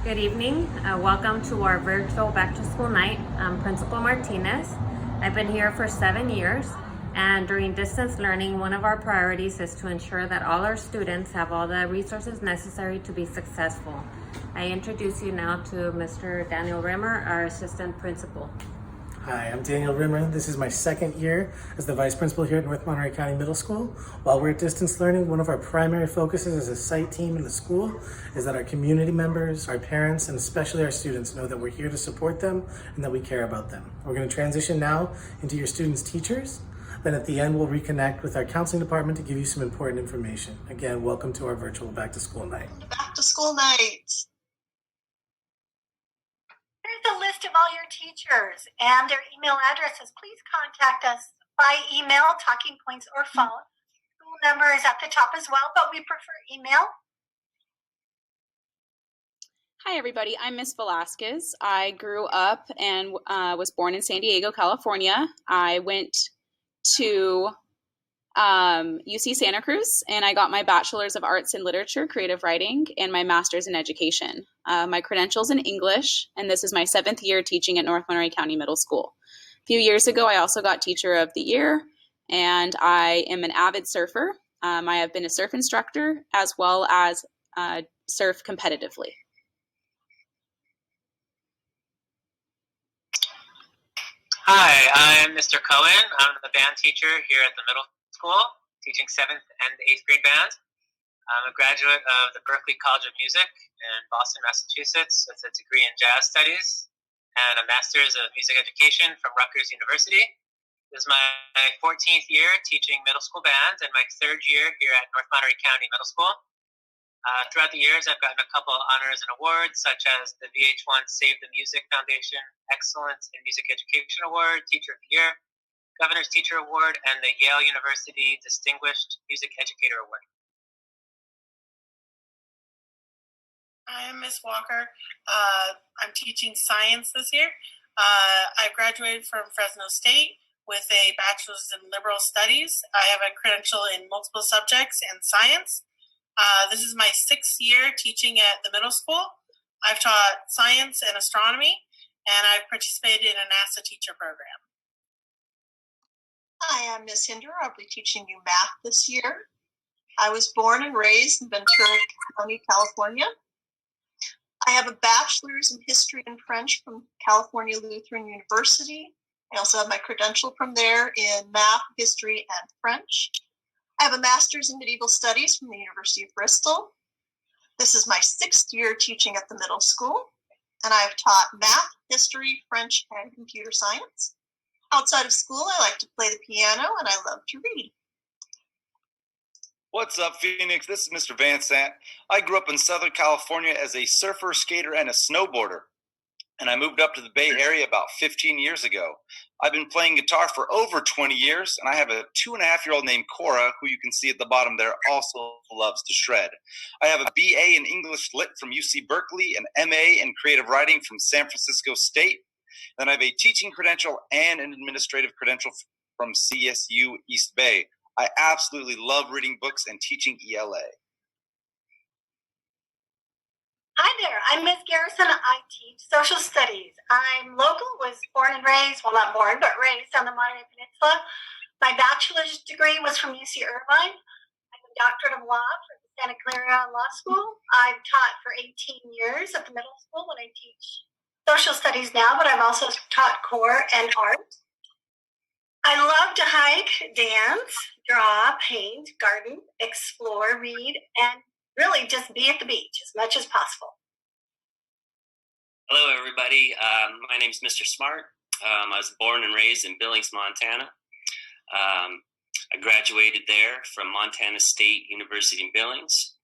Good evening. Welcome to our virtual back to school night. I'm Principal Martinez. I've been here for 7 years, and during distance learning, one of our priorities is to ensure that all our students have all the resources necessary to be successful. I introduce you now to Mr. Daniel Rimmer, our assistant principal. Hi, I'm Daniel Rimmer. This is my second year as the vice principal here at North Monterey County Middle School. While we're at distance learning, one of our primary focuses as a site team in the school is that our community members, our parents, and especially our students know that we're here to support them and that we care about them. We're going to transition now into your students' teachers. Then at the end, we'll reconnect with our counseling department to give you some important information. Again, welcome to our virtual back to school night. Back to school night. Here's a list of all your teachers and their email addresses. Please contact us by email, talking points, or phone. School number is at the top as well, but we prefer email. Hi, everybody. I'm Miss Velasquez. I grew up and was born in San Diego, California. I went to UC Santa Cruz, and I got my Bachelor's of Arts in Literature, Creative Writing, and my Master's in Education. My credential's in English, and this is my 7th year teaching at North Monterey County Middle School. A few years ago, I also got Teacher of the Year, and I am an avid surfer. I have been a surf instructor as well as surf competitively. Hi, I'm Mr. Cohen. I'm the band teacher here at the middle school, teaching 7th and 8th grade band. I'm a graduate of the Berklee College of Music in Boston, Massachusetts, with a degree in jazz studies and a master's of music education from Rutgers University. This is my 14th year teaching middle school band and my 3rd year here at North Monterey County Middle School. Throughout the years, I've gotten a couple of honors and awards, such as the VH1 Save the Music Foundation Excellence in Music Education Award, Teacher of the Year, Governor's Teacher Award, and the Yale University Distinguished Music Educator Award. I'm Miss Walker. I'm teaching science this year. I graduated from Fresno State with a bachelor's in liberal studies. I have a credential in multiple subjects and science. This is my 6th year teaching at the middle school. I've taught science and astronomy, and I've participated in a NASA teacher program. Hi, I'm Miss Hinder. I'll be teaching you math this year. I was born and raised in Ventura County, California. I have a bachelor's in history and French from California Lutheran University. I also have my credential from there in math, history, and French. I have a master's in medieval studies from the University of Bristol. This is my 6th year teaching at the middle school, and I've taught math, history, French, and computer science. Outside of school, I like to play the piano, and I love to read. What's up, Phoenix? This is Mr. Van Sant. I grew up in Southern California as a surfer, skater, and a snowboarder, and I moved up to the Bay Area about 15 years ago. I've been playing guitar for over 20 years, and I have a 2.5-year-old named Cora, who you can see at the bottom there, also loves to shred. I have a BA in English Lit from UC Berkeley, an MA in Creative Writing from San Francisco State. Then I have a teaching credential and an administrative credential from CSU East Bay. I absolutely love reading books and teaching ELA. Hi there, I'm Ms. Garrison. I teach social studies. I'm local, was born and raised, well not born, but raised on the Monterey Peninsula. My bachelor's degree was from UC Irvine. I have a doctorate of law from Santa Clara Law School. I've taught for 18 years at the middle school when I teach social studies now, but I've also taught core and art. I love to hike, dance, draw, paint, garden, explore, read, and really just be at the beach as much as possible. Hello, everybody. My name is Mr. Smart. I was born and raised in Billings, Montana. I graduated there from Montana State University in Billings.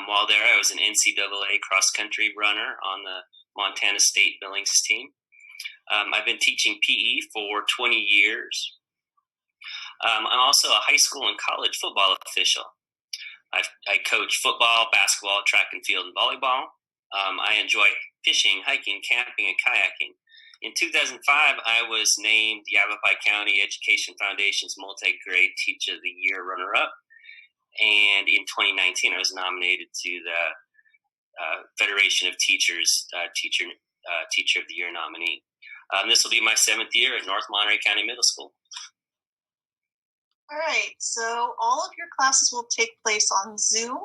While there, I was an NCAA cross-country runner on the Montana State Billings team. I've been teaching PE for 20 years. I'm also a high school and college football official. I coach football, basketball, track and field, and volleyball. I enjoy fishing, hiking, camping, and kayaking. In 2005, I was named Yavapai County Education Foundation's Multi-Grade Teacher of the Year runner-up. And in 2019, I was nominated to the Federation of Teachers Teacher of the Year nominee. This will be my 7th year at North Monterey County Middle School. All right, so all of your classes will take place on Zoom.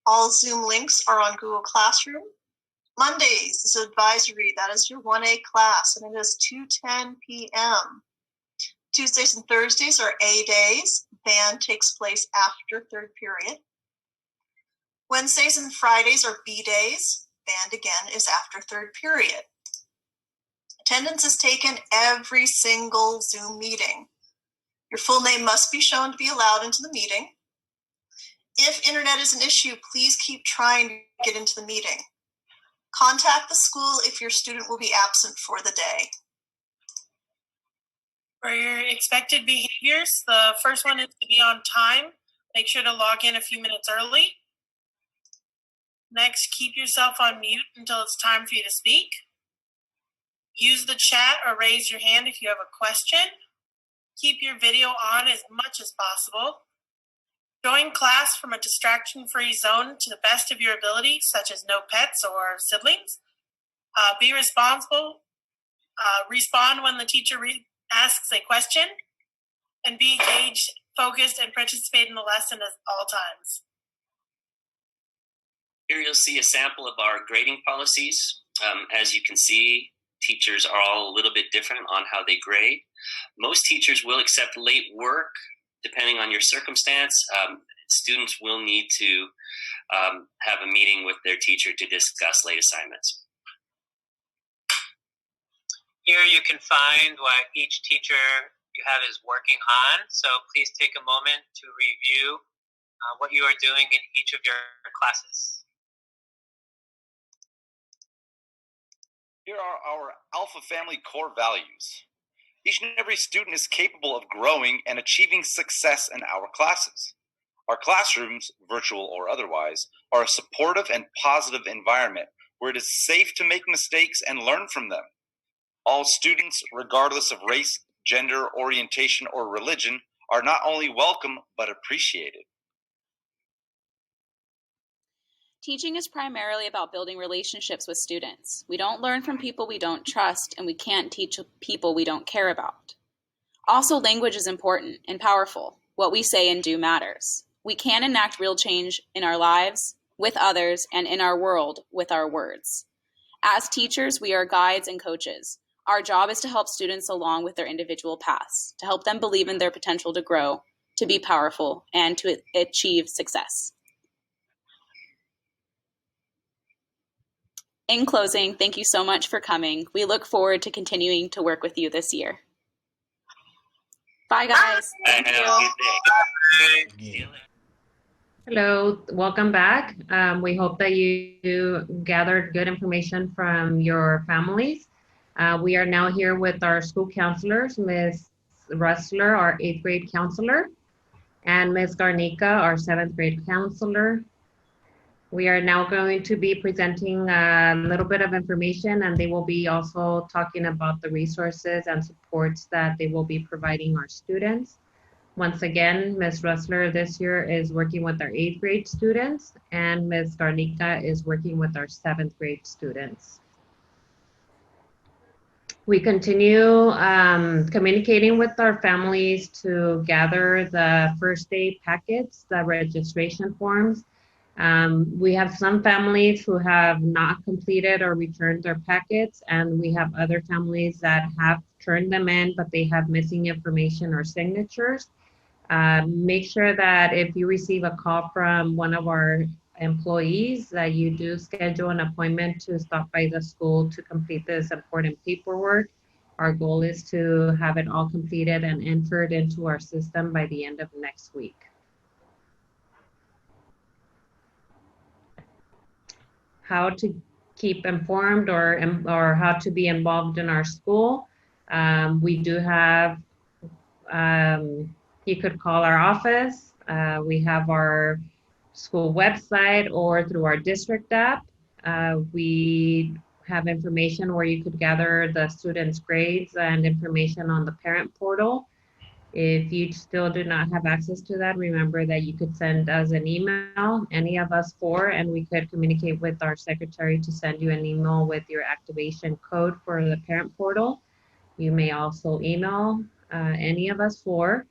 All Zoom links are on Google Classroom. Mondays is advisory. That is your 1A class, and it is 2:10 p.m. Tuesdays and Thursdays are A days. Band takes place after third period. Wednesdays and Fridays are B days. Band again is after third period. Attendance is taken every single Zoom meeting. Your full name must be shown to be allowed into the meeting. If internet is an issue, please keep trying to get into the meeting. Contact the school if your student will be absent for the day. For your expected behaviors, the first one is to be on time. Make sure to log in a few minutes early. Next, keep yourself on mute until it's time for you to speak. Use the chat or raise your hand if you have a question. Keep your video on as much as possible. Join class from a distraction-free zone to the best of your ability, such as no pets or siblings. Be responsible. Respond when the teacher asks a question. And be engaged, focused, and participate in the lesson at all times. Here you'll see a sample of our grading policies. As you can see, teachers are all a little bit different on how they grade. Most teachers will accept late work, depending on your circumstance. Students will need to have a meeting with their teacher to discuss late assignments. Here you can find what each teacher you have is working on. So please take a moment to review what you are doing in each of your classes. Here are our Alpha Family core values. Each and every student is capable of growing and achieving success in our classes. Our classrooms, virtual or otherwise, are a supportive and positive environment where it is safe to make mistakes and learn from them. All students, regardless of race, gender, orientation, or religion, are not only welcome, but appreciated. Teaching is primarily about building relationships with students. We don't learn from people we don't trust, and we can't teach people we don't care about. Also, language is important and powerful. What we say and do matters. We can enact real change in our lives, with others, and in our world with our words. As teachers, we are guides and coaches. Our job is to help students along with their individual paths, to help them believe in their potential to grow, to be powerful, and to achieve success. In closing, thank you so much for coming. We look forward to continuing to work with you this year. Bye, guys. Have a good day. Hello, welcome back. We hope that you gathered good information from your families. We are now here with our school counselors, Ms. Rustler, our 8th grade counselor, and Ms. Garnica, our 7th grade counselor. We are now going to be presenting a little bit of information, and they will be also talking about the resources and supports that they will be providing our students. Once again, Ms. Rustler this year is working with our 8th grade students, and Ms. Garnica is working with our 7th grade students. We continue communicating with our families to gather the first day packets, the registration forms. We have some families who have not completed or returned their packets, and we have other families that have turned them in, but they have missing information or signatures. Make sure that if you receive a call from one of our employees, that you do schedule an appointment to stop by the school to complete this important paperwork. Our goal is to have it all completed and entered into our system by the end of next week. How to keep informed or how to be involved in our school. We do have, you could call our office. We have our school website or through our district app. We have information where you could gather the students' grades and information on the parent portal. If you still do not have access to that, remember that you could send us an email, any of us four, and we could communicate with our secretary to send you an email with your activation code for the parent portal. You may also email any of us four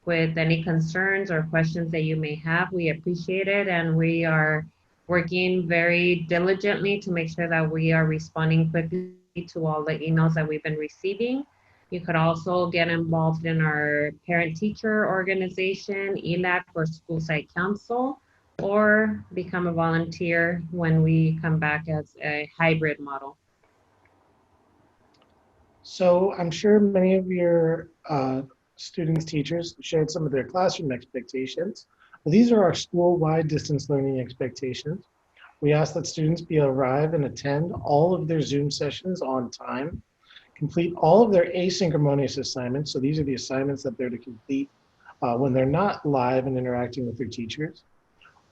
with any concerns or questions that you may have. We appreciate it, and we are working very diligently to make sure that we are responding quickly to all the emails that we've been receiving. You could also get involved in our parent-teacher organization, ELAC, or school site council, or become a volunteer when we come back as a hybrid model. So I'm sure many of your students, teachers shared some of their classroom expectations. But these are our school-wide distance learning expectations. We ask that students arrive and attend all of their Zoom sessions on time, complete all of their asynchronous assignments. So these are the assignments that they're to complete when they're not live and interacting with their teachers.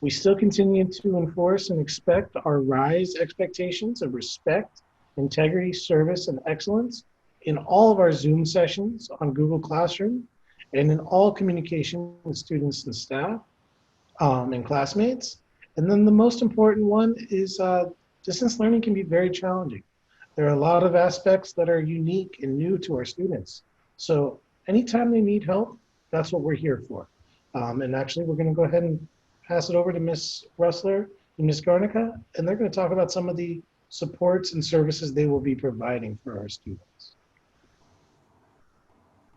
We still continue to enforce and expect our RISE expectations of respect, integrity, service, and excellence in all of our Zoom sessions on Google Classroom and in all communication with students and staff and classmates. And then the most important one is distance learning can be very challenging. There are a lot of aspects that are unique and new to our students. So anytime they need help, that's what we're here for. And actually, we're going to go ahead and pass it over to Ms. Russler and Ms. Garnica, and they're going to talk about some of the supports and services they will be providing for our students.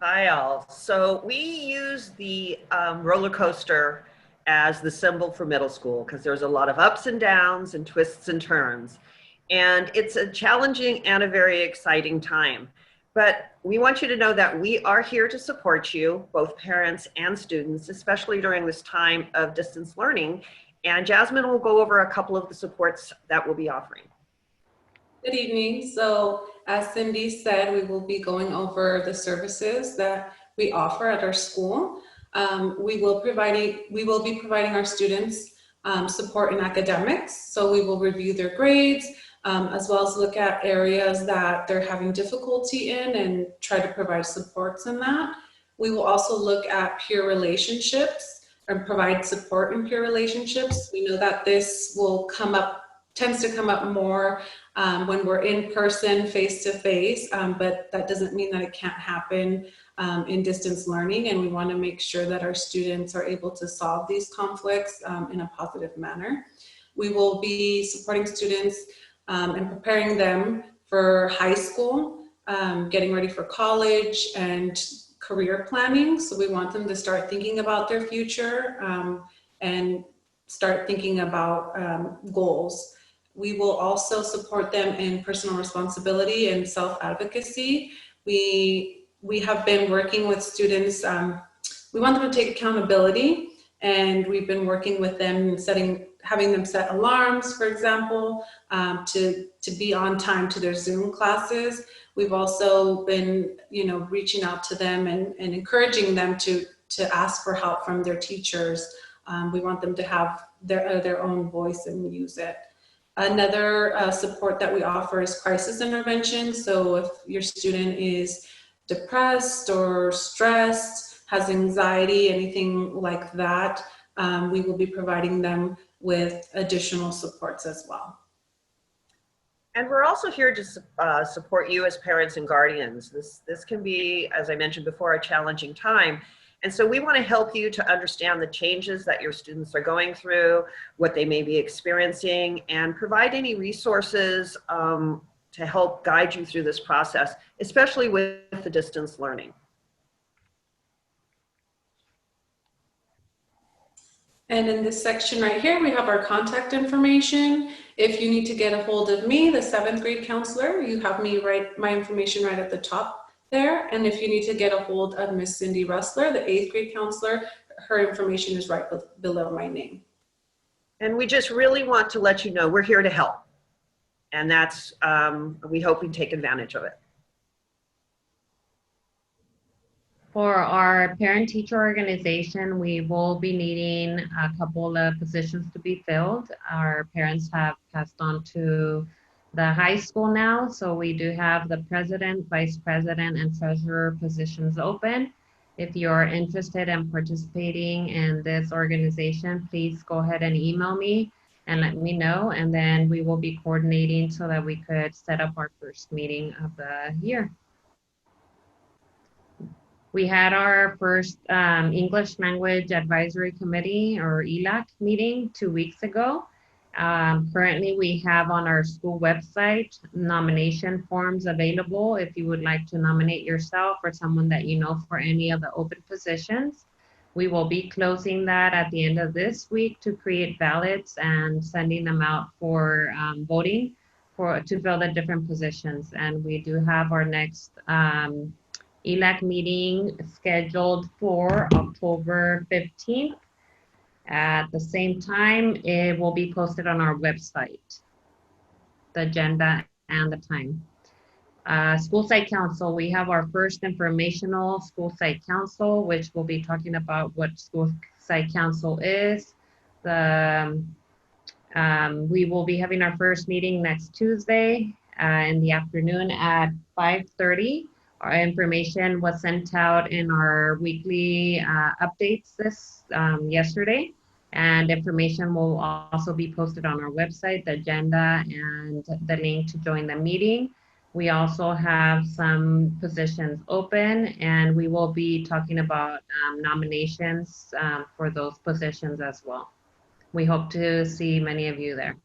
Hi all. So we use the roller coaster as the symbol for middle school because there's a lot of ups and downs and twists and turns. And it's a challenging and a very exciting time. But we want you to know that we are here to support you, both parents and students, especially during this time of distance learning. And Jasmine will go over a couple of the supports that we'll be offering. Good evening. So as Cindy said, we will be going over the services that we offer at our school. We will be providing our students support in academics. So we will review their grades, as well as look at areas that they're having difficulty in and try to provide supports in that. We will also look at peer relationships and provide support in peer relationships. We know that this will tends to come up more when we're in person, face to face, but that doesn't mean that it can't happen in distance learning, and we want to make sure that our students are able to solve these conflicts in a positive manner. We will be supporting students and preparing them for high school, getting ready for college and career planning. So we want them to start thinking about their future and start thinking about goals. We will also support them in personal responsibility and self-advocacy. We have been working with students. We want them to take accountability, and we've been working with them, having them set alarms, for example, to be on time to their Zoom classes. We've also been, reaching out to them and encouraging them to ask for help from their teachers. We want them to have their own voice and use it. Another support that we offer is crisis intervention. So if your student is depressed or stressed, has anxiety, anything like that, we will be providing them with additional supports as well. And we're also here to support you as parents and guardians. This can be, as I mentioned before, a challenging time. And so we want to help you to understand the changes that your students are going through, what they may be experiencing, and provide any resources to help guide you through this process, especially with the distance learning. And in this section right here, we have our contact information. If you need to get a hold of me, the 7th grade counselor, you have my information right at the top there. And if you need to get a hold of Miss Cindy Russler, the 8th grade counselor, her information is right below my name. And we just really want to let you know we're here to help. And that's, we hope you take advantage of it. For our parent-teacher organization, we will be needing a couple of positions to be filled. Our parents have passed on to the high school now, so we do have the president, vice president, and treasurer positions open. If you're interested in participating in this organization, please go ahead and email me and let me know, and then we will be coordinating so that we could set up our first meeting of the year. We had our first English Language Advisory Committee, or ELAC, meeting 2 weeks ago. Currently, we have on our school website nomination forms available if you would like to nominate yourself or someone that you know for any of the open positions. We will be closing that at the end of this week to create ballots and sending them out for voting to fill the different positions. And we do have our next ELAC meeting scheduled for October 15th. At the same time, it will be posted on our website, the agenda and the time. School Site Council, we have our first informational School Site Council, which will be talking about what School Site Council is. We will be having our first meeting next Tuesday in the afternoon at 5:30. Our information was sent out in our weekly updates yesterday, and information will also be posted on our website, the agenda, and the link to join the meeting. We also have some positions open, and we will be talking about nominations for those positions as well. We hope to see many of you there.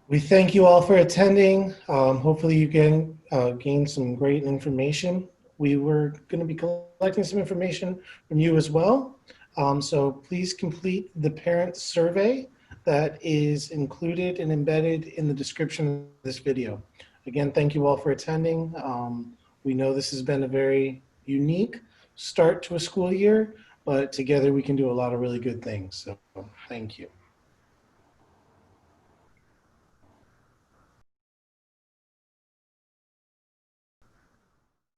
We thank you all for attending. Hopefully you can gain some great information. We were going to be collecting some information from you as well. So please complete the parent survey that is included and embedded in the description of this video. Again, thank you all for attending. We know this has been a very unique start to a school year, but together we can do a lot of really good things. So thank you.